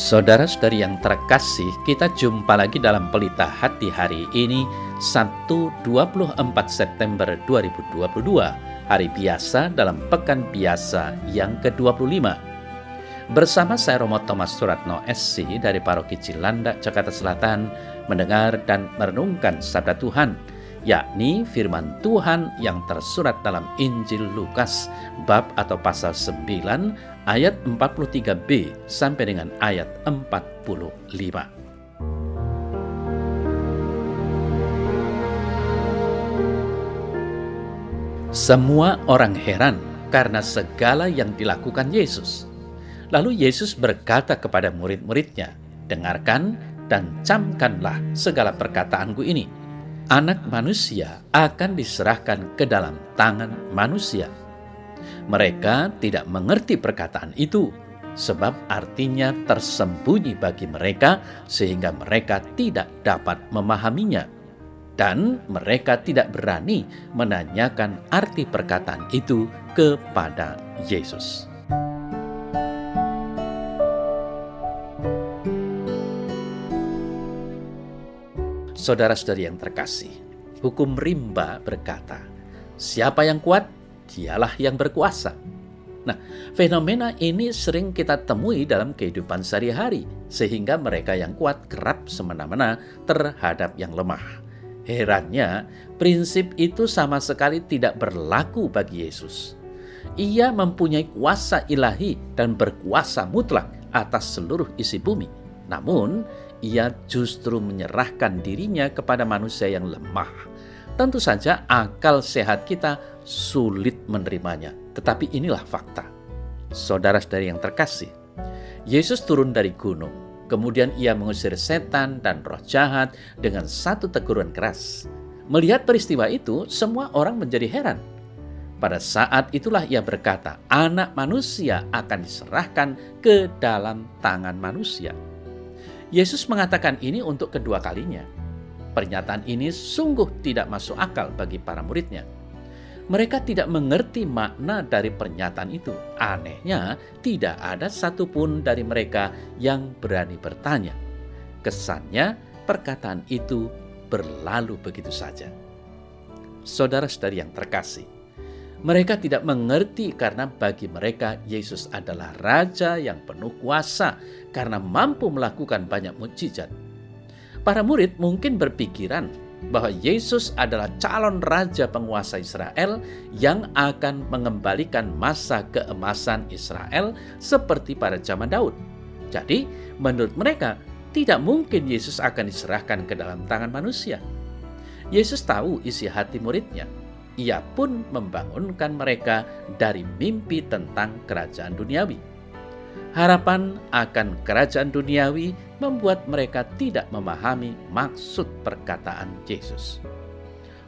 Saudara-saudari yang terkasih, kita jumpa lagi dalam Pelita Hati hari ini, Sabtu 24 September 2022, hari biasa dalam Pekan Biasa yang ke-25. Bersama saya Romo Thomas Suratno SC dari Paroki Cilandak, Jakarta Selatan, mendengar dan merenungkan Sabda Tuhan, yakni firman Tuhan yang tersurat dalam Injil Lukas, bab atau pasal 9, ayat 43b sampai dengan ayat 45. Semua orang heran karena segala yang dilakukan Yesus. Lalu Yesus berkata kepada murid-muridnya, "Dengarkan dan camkanlah segala perkataanku ini. Anak manusia akan diserahkan ke dalam tangan manusia." Mereka tidak mengerti perkataan itu, sebab artinya tersembunyi bagi mereka sehingga mereka tidak dapat memahaminya. Dan mereka tidak berani menanyakan arti perkataan itu kepada Yesus. Saudara-saudari yang terkasih, hukum rimba berkata, siapa yang kuat, dialah yang berkuasa. Nah, fenomena ini sering kita temui dalam kehidupan sehari-hari, sehingga mereka yang kuat kerap semena-mena terhadap yang lemah. Herannya, prinsip itu sama sekali tidak berlaku bagi Yesus. Ia mempunyai kuasa ilahi dan berkuasa mutlak atas seluruh isi bumi. Namun, ia justru menyerahkan dirinya kepada manusia yang lemah. Tentu saja akal sehat kita sulit menerimanya, tetapi inilah fakta. Saudara-saudari yang terkasih, Yesus turun dari gunung, kemudian ia mengusir setan dan roh jahat dengan satu teguran keras. Melihat peristiwa itu, semua orang menjadi heran. Pada saat itulah ia berkata, anak manusia akan diserahkan ke dalam tangan manusia. Yesus mengatakan ini untuk kedua kalinya. Pernyataan ini sungguh tidak masuk akal bagi para muridnya. Mereka tidak mengerti makna dari pernyataan itu. Anehnya, tidak ada satupun dari mereka yang berani bertanya. Kesannya, perkataan itu berlalu begitu saja. Saudara-saudari yang terkasih, mereka tidak mengerti karena bagi mereka Yesus adalah Raja yang penuh kuasa karena mampu melakukan banyak mukjizat. Para murid mungkin berpikiran bahwa Yesus adalah calon Raja penguasa Israel yang akan mengembalikan masa keemasan Israel seperti pada zaman Daud. Jadi, menurut mereka, tidak mungkin Yesus akan diserahkan ke dalam tangan manusia. Yesus tahu isi hati muridnya. Ia pun membangunkan mereka dari mimpi tentang kerajaan duniawi. Harapan akan kerajaan duniawi membuat mereka tidak memahami maksud perkataan Yesus.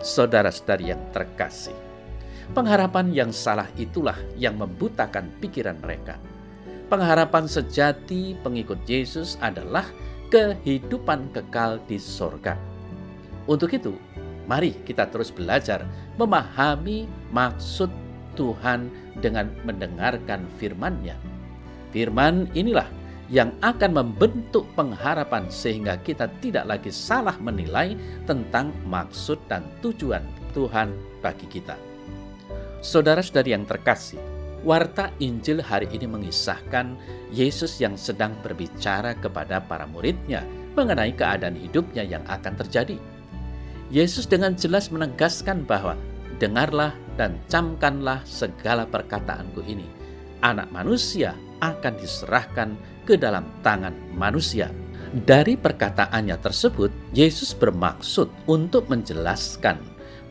Saudara-saudari yang terkasih, pengharapan yang salah itulah yang membutakan pikiran mereka. Pengharapan sejati pengikut Yesus adalah kehidupan kekal di sorga. Untuk itu, mari kita terus belajar memahami maksud Tuhan dengan mendengarkan firman-Nya. Firman inilah yang akan membentuk pengharapan sehingga kita tidak lagi salah menilai tentang maksud dan tujuan Tuhan bagi kita. Saudara-saudari yang terkasih, warta Injil hari ini mengisahkan Yesus yang sedang berbicara kepada para murid-Nya mengenai keadaan hidupnya yang akan terjadi. Yesus dengan jelas menegaskan bahwa dengarlah dan camkanlah segala perkataanku ini. Anak manusia akan diserahkan ke dalam tangan manusia. Dari perkataannya tersebut, Yesus bermaksud untuk menjelaskan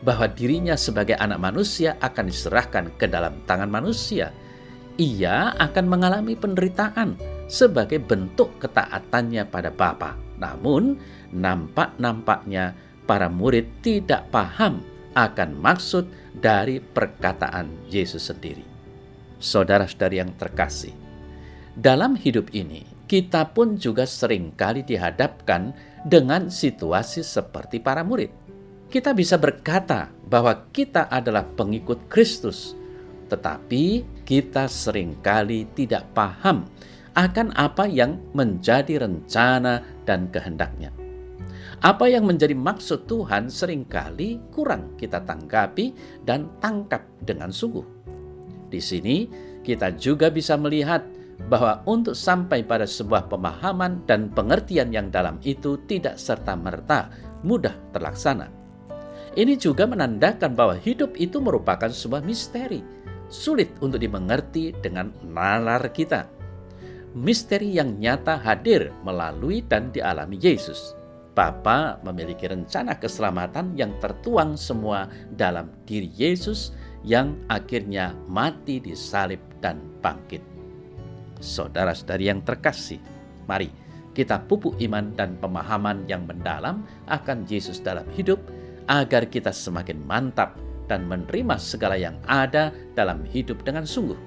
bahwa dirinya sebagai anak manusia akan diserahkan ke dalam tangan manusia. Ia akan mengalami penderitaan sebagai bentuk ketaatannya pada Bapa. Namun, nampaknya para murid tidak paham akan maksud dari perkataan Yesus sendiri. Saudara-saudari yang terkasih, dalam hidup ini kita pun juga seringkali dihadapkan dengan situasi seperti para murid. Kita bisa berkata bahwa kita adalah pengikut Kristus, tetapi kita seringkali tidak paham akan apa yang menjadi rencana dan kehendaknya. Apa yang menjadi maksud Tuhan seringkali kurang kita tanggapi dan tangkap dengan sungguh. Di sini kita juga bisa melihat bahwa untuk sampai pada sebuah pemahaman dan pengertian yang dalam itu tidak serta-merta mudah terlaksana. Ini juga menandakan bahwa hidup itu merupakan sebuah misteri, sulit untuk dimengerti dengan nalar kita. Misteri yang nyata hadir melalui dan dialami Yesus. Bapa memiliki rencana keselamatan yang tertuang semua dalam diri Yesus yang akhirnya mati di salib dan bangkit. Saudara-saudari yang terkasih, mari kita pupuk iman dan pemahaman yang mendalam akan Yesus dalam hidup agar kita semakin mantap dan menerima segala yang ada dalam hidup dengan sungguh.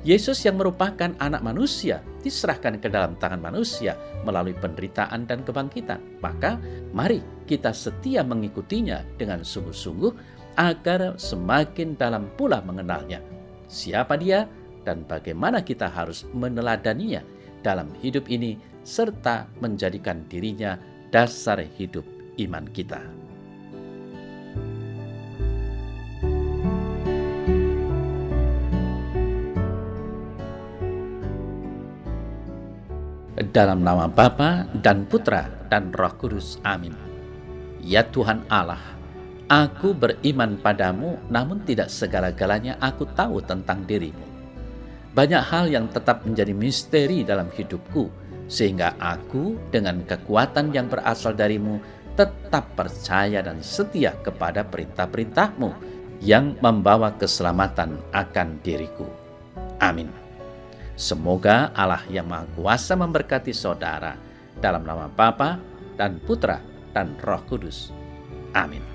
Yesus yang merupakan anak manusia diserahkan ke dalam tangan manusia melalui penderitaan dan kebangkitan. Maka mari kita setia mengikutinya dengan sungguh-sungguh agar semakin dalam pula mengenalnya. Siapa dia dan bagaimana kita harus meneladaninya dalam hidup ini serta menjadikan dirinya dasar hidup iman kita. Dalam nama Bapa dan Putra dan Roh Kudus. Amin. Ya Tuhan Allah, aku beriman padamu, namun tidak segala-galanya aku tahu tentang dirimu. Banyak hal yang tetap menjadi misteri dalam hidupku, sehingga aku dengan kekuatan yang berasal darimu tetap percaya dan setia kepada perintah-perintahmu yang membawa keselamatan akan diriku. Amin. Semoga Allah yang Maha Kuasa memberkati saudara dalam nama Bapa dan Putra dan Roh Kudus. Amin.